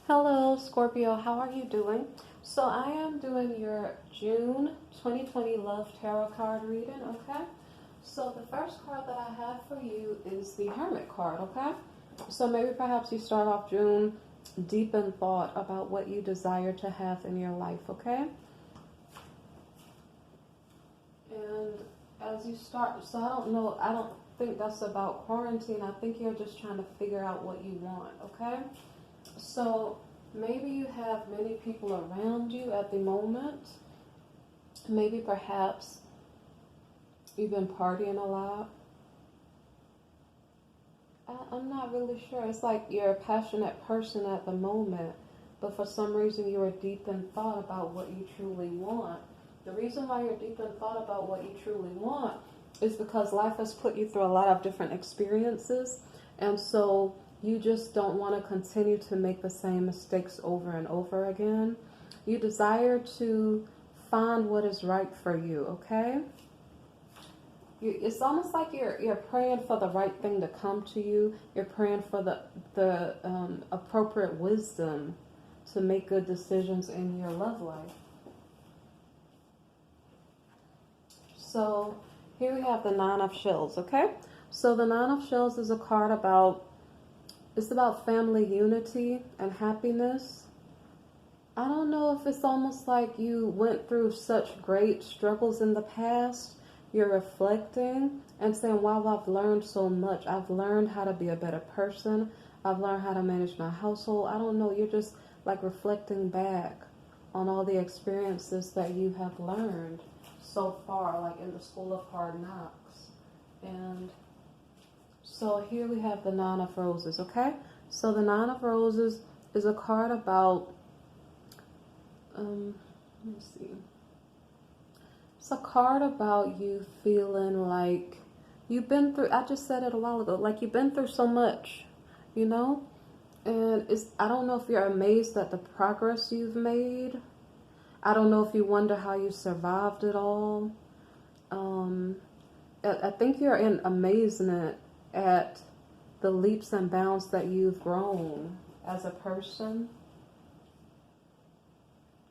Hello, Scorpio. How are you doing? So I am doing your June 2020 Love Tarot card reading, okay? So the first card that I have for you is the Hermit card, okay? So maybe perhaps you start off June deep in thought about what you desire to have in your life, okay? And as you start, so I don't think that's about quarantine. I think you're just trying to figure out what you want, okay? So maybe you have many people around you at the moment. Maybe perhaps you've been partying a lot. I'm not really sure. It's like you're a passionate person at the moment, but for some reason you are deep in thought about what you truly want. The reason why you're deep in thought about what you truly want is because life has put you through a lot of different experiences, and so you just don't want to continue to make the same mistakes over and over again. You desire to find what is right for you, okay? It's almost like you're praying for the right thing to come to you. You're praying for the appropriate wisdom to make good decisions in your love life. So here we have the Nine of Shells, okay? So the Nine of Shells is a card it's about family unity and happiness. I don't know if it's almost like you went through such great struggles in the past. You're reflecting and saying, wow, I've learned so much. I've learned how to be a better person. I've learned how to manage my household. I don't know. You're just like reflecting back on all the experiences that you have learned so far, like in the School of Hard Knocks. And so here we have the Nine of Roses, okay? So the Nine of Roses is a card about, let me see. It's a card about you feeling like you've been through, I just said it a while ago, like you've been through so much, you know? And I don't know if you're amazed at the progress you've made. I don't know if you wonder how you survived it all. I think you're in amazement at the leaps and bounds that you've grown as a person.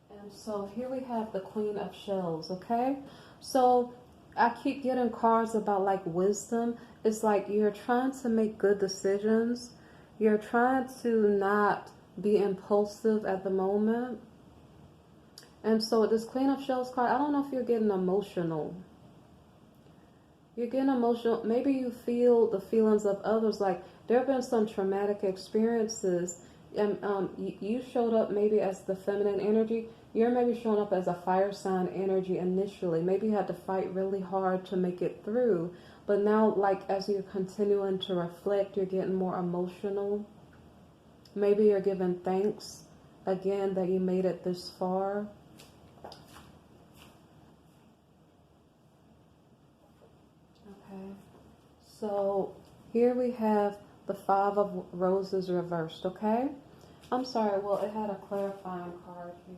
And so here we have the Queen of Shells, okay? So I keep getting cards about like wisdom. It's like you're trying to make good decisions. You're trying to not be impulsive at the moment. And so this Queen of Shells card, I don't know if you're getting emotional. You're getting emotional. Maybe you feel the feelings of others. Like there have been some traumatic experiences. And you showed up maybe as the feminine energy. You're maybe showing up as a fire sign energy initially. Maybe you had to fight really hard to make it through. But now, like, as you're continuing to reflect, you're getting more emotional. Maybe you're giving thanks again that you made it this far. Okay. So here we have the Five of Roses reversed, okay? I'm sorry, well, it had a clarifying card here.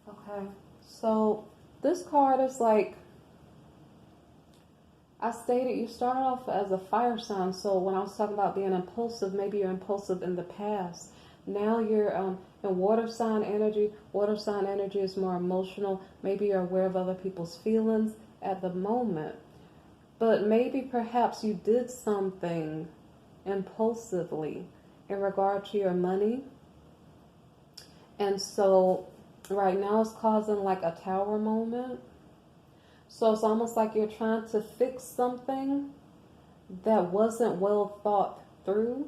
Okay, so this card is like, I stated you started off as a fire sign, so when I was talking about being impulsive, maybe you're impulsive in the past. Now you're in water sign energy. Water sign energy is more emotional. Maybe you're aware of other people's feelings at the moment. But maybe perhaps you did something impulsively in regard to your money. And so right now it's causing like a tower moment. So it's almost like you're trying to fix something that wasn't well thought through.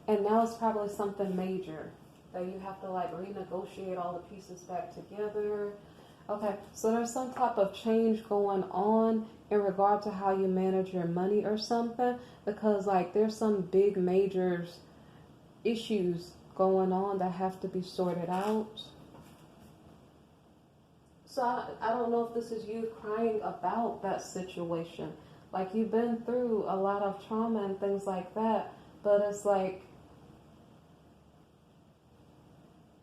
And now it's probably something major that you have to like renegotiate all the pieces back together. Okay, so there's some type of change going on in regard to how you manage your money or something, because like there's some big major issues going on that have to be sorted out. So I don't know if this is you crying about that situation. Like you've been through a lot of trauma and things like that, but it's like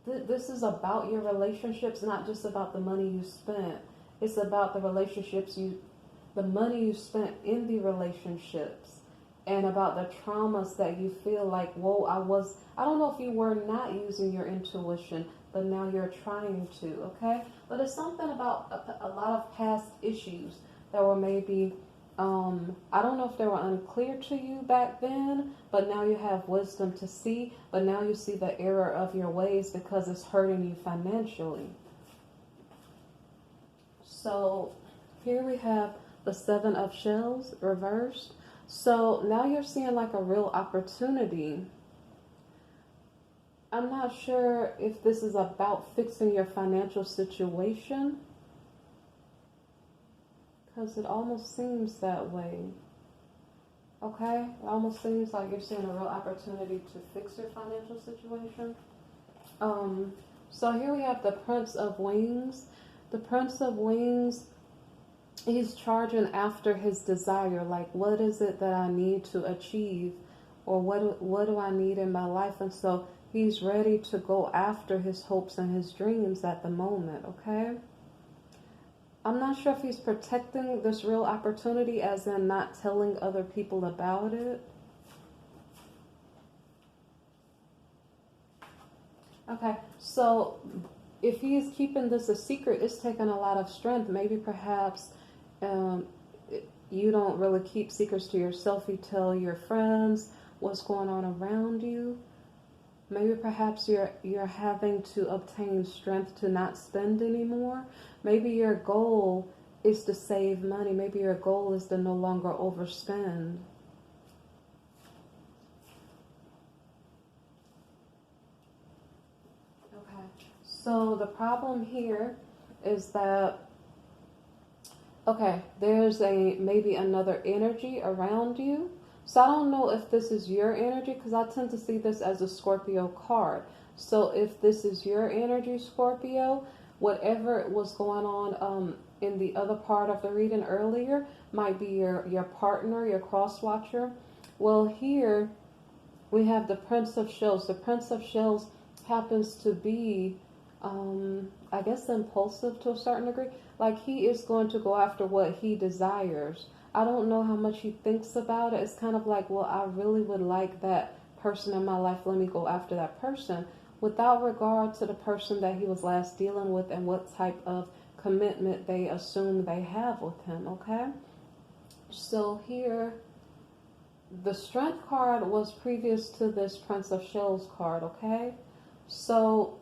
this is about your relationships, not just about the money you spent. It's about the relationships the money you spent in the relationships, and about the traumas that you feel like, whoa, I don't know if you were not using your intuition, but now you're trying to, okay? But it's something about a lot of past issues that were maybe, I don't know if they were unclear to you back then, but now you have wisdom to see, but now you see the error of your ways because it's hurting you financially. So here we have the Seven of Shells reversed. So now you're seeing like a real opportunity. I'm not sure if this is about fixing your financial situation, because it almost seems that way. Okay? It almost seems like you're seeing a real opportunity to fix your financial situation. So here we have the Prince of Wings. The Prince of Wings, he's charging after his desire. Like, what is it that I need to achieve? Or what do I need in my life? And so he's ready to go after his hopes and his dreams at the moment, okay? I'm not sure if he's protecting this real opportunity, as in not telling other people about it. Okay, so if he's keeping this a secret, it's taking a lot of strength. Maybe perhaps you don't really keep secrets to yourself. You tell your friends what's going on around you. Maybe perhaps you're having to obtain strength to not spend anymore. Maybe your goal is to save money. Maybe your goal is to no longer overspend. Okay. So the problem here is that, okay, there's maybe another energy around you. So I don't know if this is your energy, because I tend to see this as a Scorpio card. So if this is your energy, Scorpio, whatever was going on in the other part of the reading earlier might be your partner, your cross-watcher. Well, here we have the Prince of Shells. The Prince of Shells happens to be, I guess, impulsive to a certain degree. Like, he is going to go after what he desires. I don't know how much he thinks about it. It's kind of like, well, I really would like that person in my life. Let me go after that person, without regard to the person that he was last dealing with and what type of commitment they assume they have with him, okay? So here, the Strength card was previous to this Prince of Shells card, okay? So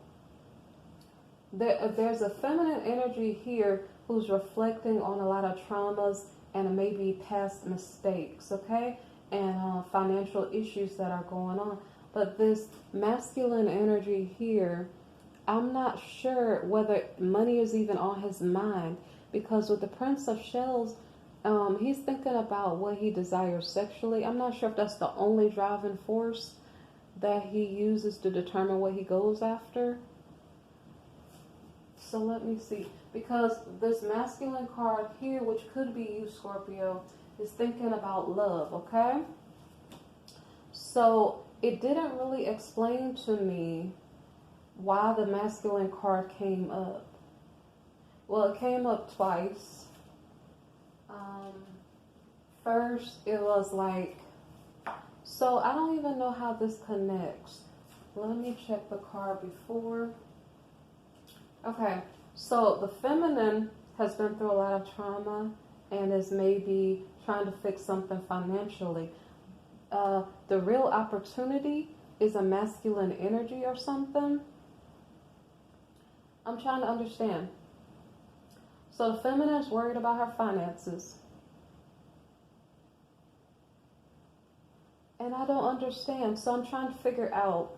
there's a feminine energy here who's reflecting on a lot of traumas and maybe past mistakes, okay? And financial issues that are going on. But this masculine energy here, I'm not sure whether money is even on his mind, because with the Prince of Shells, he's thinking about what he desires sexually. I'm not sure if that's the only driving force that he uses to determine what he goes after. So let me see. Because this masculine card here, which could be you, Scorpio, is thinking about love, okay? So it didn't really explain to me why the masculine card came up. Well, it came up twice. First, it was like, so I don't even know how this connects. Let me check the card before. Okay, so the feminine has been through a lot of trauma and is maybe trying to fix something financially. The real opportunity is a masculine energy or something. I'm trying to understand. So the feminine is worried about her finances. And I don't understand. So I'm trying to figure out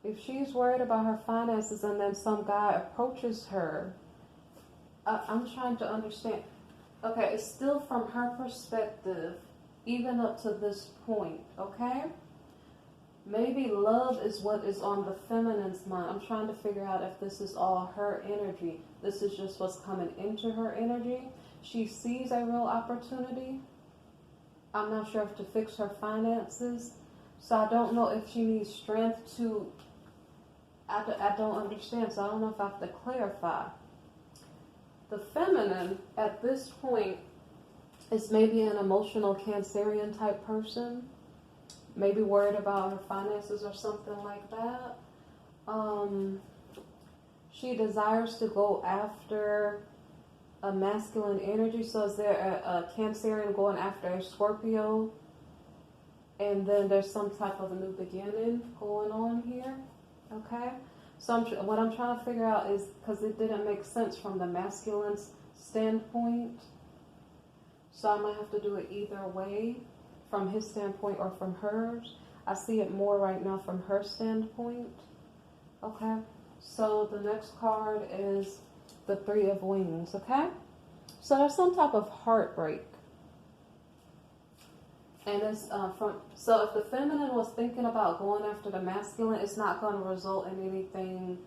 if she's worried about her finances and then some guy approaches her. I'm trying to understand. Okay, it's still from her perspective, even up to this point, okay? Maybe love is what is on the feminine's mind. I'm trying to figure out if this is all her energy. This is just what's coming into her energy. She sees a real opportunity. I'm not sure if to fix her finances. So I don't know if she needs strength to... I don't understand, so I don't know if I have to clarify. The feminine, at this point, It's maybe an emotional Cancerian type person, maybe worried about her finances or something like that. She desires to go after a masculine energy. So is there a Cancerian going after a Scorpio? And then there's some type of a new beginning going on here. Okay? So what I'm trying to figure out is, because it didn't make sense from the masculine's standpoint, so I might have to do it either way, from his standpoint or from hers. I see it more right now from her standpoint. Okay? So the next card is the Three of Wings. Okay? So there's some type of heartbreak. And it's so if the feminine was thinking about going after the masculine, it's not going to result in anything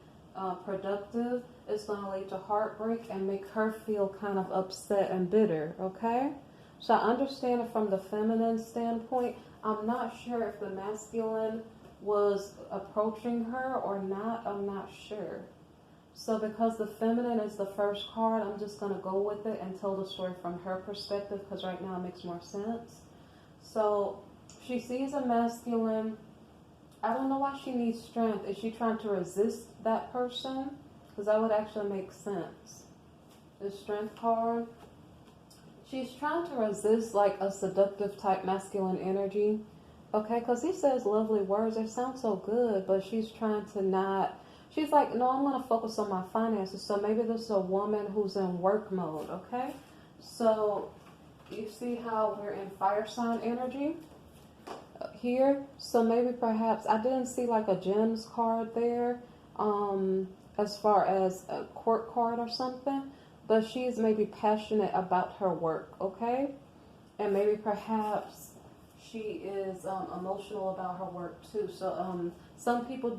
productive. It's going to lead to heartbreak and make her feel kind of upset and bitter, okay? So I understand it from the feminine standpoint. I'm not sure if the masculine was approaching her or not. I'm not sure. So because the feminine is the first card, I'm just going to go with it and tell the story from her perspective, because right now it makes more sense. So she sees a masculine. I don't know why she needs strength. Is she trying to resist that person? Because that would actually make sense. The strength card. She's trying to resist like a seductive type masculine energy. Okay, because he says lovely words. They sound so good, but she's trying to not. She's like, no, I'm going to focus on my finances. So maybe this is a woman who's in work mode. Okay, so you see how we're in fire sign energy here. So maybe perhaps I didn't see like a gems card there as far as a court card or something, but she's maybe passionate about her work, okay? And maybe perhaps she is emotional about her work too. So some people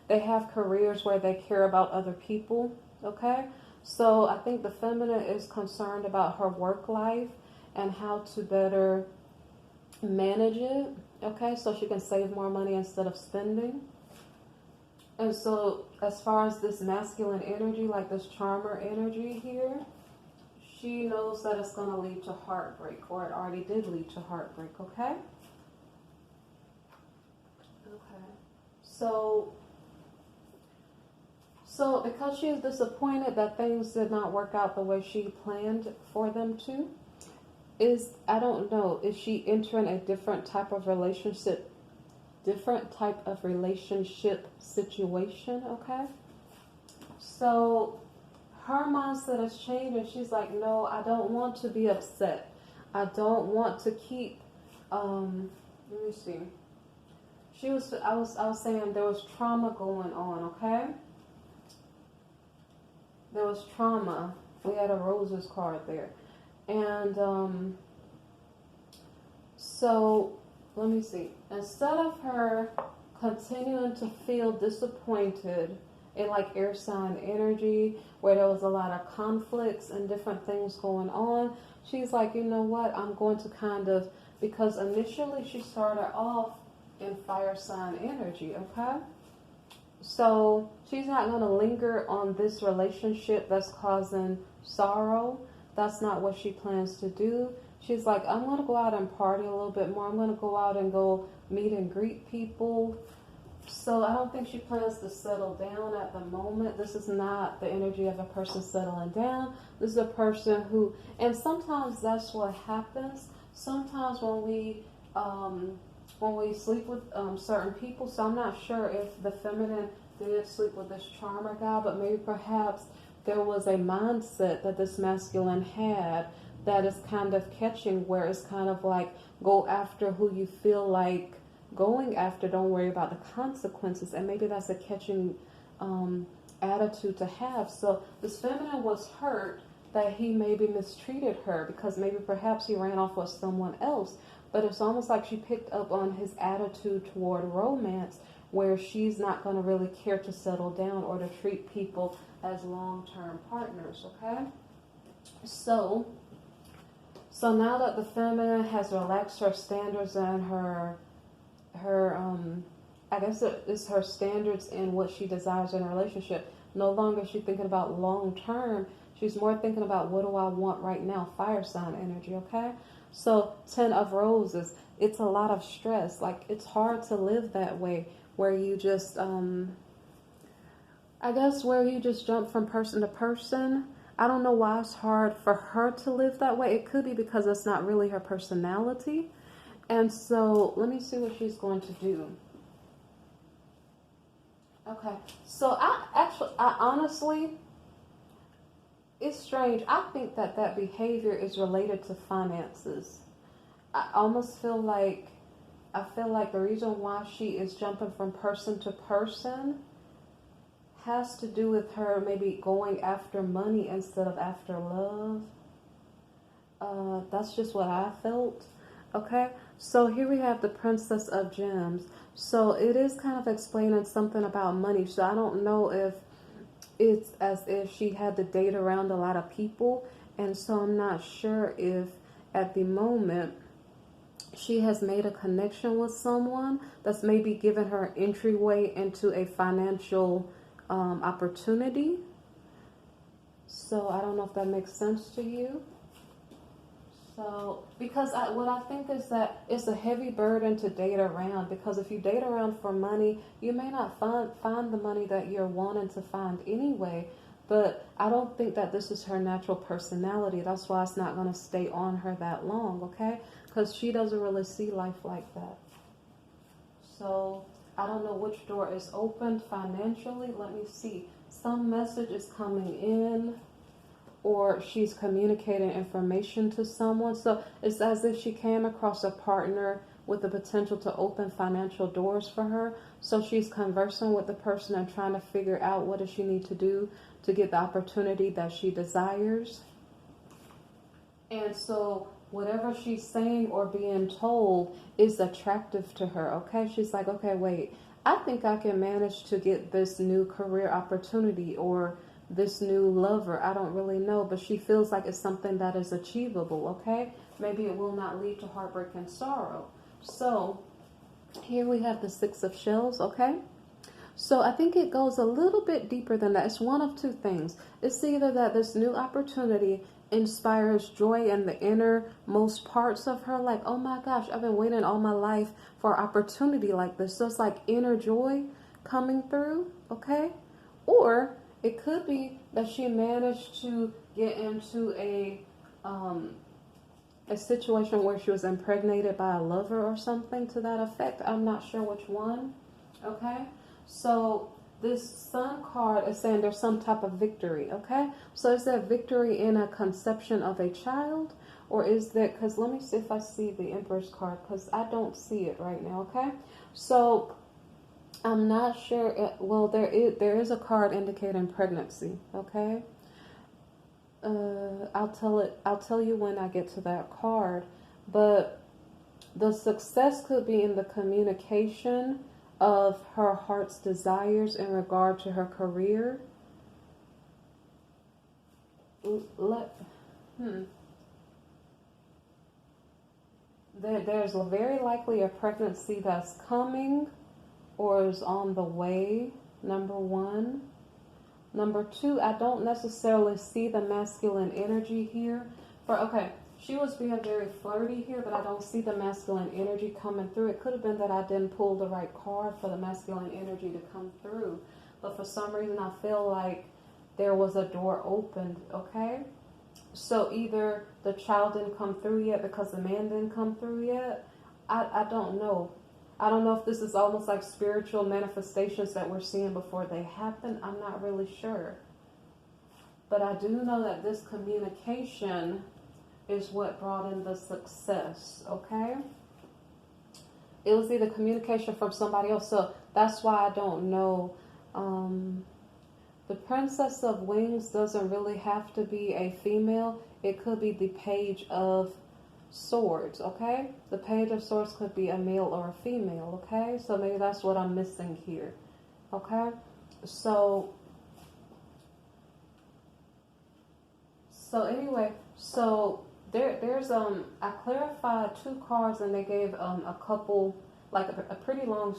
they have careers where they care about other people, okay? So I think the feminine is concerned about her work life and how to better manage it, okay? So she can save more money instead of spending. And so as far as this masculine energy, like this charmer energy here, she knows that it's going to lead to heartbreak, or it already did lead to heartbreak, okay? Okay. So because she is disappointed that things did not work out the way she planned for them to, I don't know, is she entering a different type of relationship situation, okay? So her mindset has changed, and she's like, no, I don't want to be upset. I don't want to keep, let me see. I was saying there was trauma going on, okay? There was trauma. We had a roses card there. And so let me see. Instead of her continuing to feel disappointed in like air sign energy, where there was a lot of conflicts and different things going on, she's like, you know what, I'm going to kind of, because initially she started off in fire sign energy, okay? So she's not going to linger on this relationship that's causing sorrow. That's not what she plans to do. She's like, I'm going to go out and party a little bit more. I'm going to go out and go meet and greet people. So I don't think she plans to settle down at the moment. This is not the energy of a person settling down. This is a person who, and sometimes that's what happens. Sometimes when we sleep with certain people, so I'm not sure if the feminine did sleep with this charmer guy, but maybe perhaps there was a mindset that this masculine had that is kind of catching, where it's kind of like, go after who you feel like going after, don't worry about the consequences. And maybe that's a catching attitude to have. So this feminine was hurt that he maybe mistreated her, because maybe perhaps he ran off with someone else. But it's almost like she picked up on his attitude toward romance, where she's not going to really care to settle down or to treat people as long-term partners, okay? So now that the feminine has relaxed her standards and her I guess it's her standards in what she desires in a relationship. No longer is she thinking about long-term. She's more thinking about what do I want right now, fire sign energy, okay? So 10 of roses, it's a lot of stress. Like, it's hard to live that way where you just, I guess where you just jump from person to person. I don't know why it's hard for her to live that way. It could be because it's not really her personality. And so let me see what she's going to do. Okay, so I honestly, it's strange. I think that that behavior is related to finances. I almost feel like, I feel like the reason why she is jumping from person to person has to do with her maybe going after money instead of after love. That's just what I felt. Okay, so here we have the Princess of Gems. So it is kind of explaining something about money. So I don't know if it's as if she had to date around a lot of people. And so I'm not sure if at the moment she has made a connection with someone that's maybe given her an entryway into a financial opportunity. So I don't know if that makes sense to you. So, because what I think is that it's a heavy burden to date around, because if you date around for money, you may not find the money that you're wanting to find anyway. But I don't think that this is her natural personality. That's why it's not going to stay on her that long, okay? Because she doesn't really see life like that. So, I don't know which door is opened financially. Let me see. Some message is coming in, or she's communicating information to someone. So it's as if she came across a partner with the potential to open financial doors for her. So she's conversing with the person and trying to figure out what does she need to do to get the opportunity that she desires. And so whatever she's saying or being told is attractive to her, okay? She's like, okay, wait, I think I can manage to get this new career opportunity or this new lover. I don't really know, but she feels like it's something that is achievable, okay? Maybe it will not lead to heartbreak and sorrow. So here we have the Six of Shells, okay? So I think it goes a little bit deeper than that. It's one of two things. It's either that this new opportunity inspires joy in the innermost parts of her, like, oh my gosh, I've been waiting all my life for an opportunity like this. So it's like inner joy coming through, okay? Or it could be that she managed to get into a situation where she was impregnated by a lover or something to that effect. I'm not sure which one. Okay, so this Sun card is saying there's some type of victory. Okay, so is there victory in a conception of a child, or is there? Because let me see if I see the Empress card, because I don't see it right now. Okay, so I'm not sure. Well, there is a card indicating pregnancy. Okay. I'll tell you when I get to that card. But the success could be in the communication of her heart's desires in regard to her career. There's very likely a pregnancy that's coming or is on the way, number one. Number two, I don't necessarily see the masculine energy here. Okay, she was being very flirty here, but I don't see the masculine energy coming through. It could have been that I didn't pull the right card for the masculine energy to come through. But for some reason, I feel like there was a door opened, okay? So either the child didn't come through yet because the man didn't come through yet. I don't know. I don't know if this is almost like spiritual manifestations that we're seeing before they happen. I'm not really sure. But I do know that this communication is what brought in the success, okay? It was either communication from somebody else, so that's why I don't know. The Princess of Wings doesn't really have to be a female. It could be the Page of Swords, okay? The Page of Swords could be a male or a female, okay? So maybe that's what I'm missing here, okay? So anyway, so there's I clarified two cards and they gave a couple, like a pretty long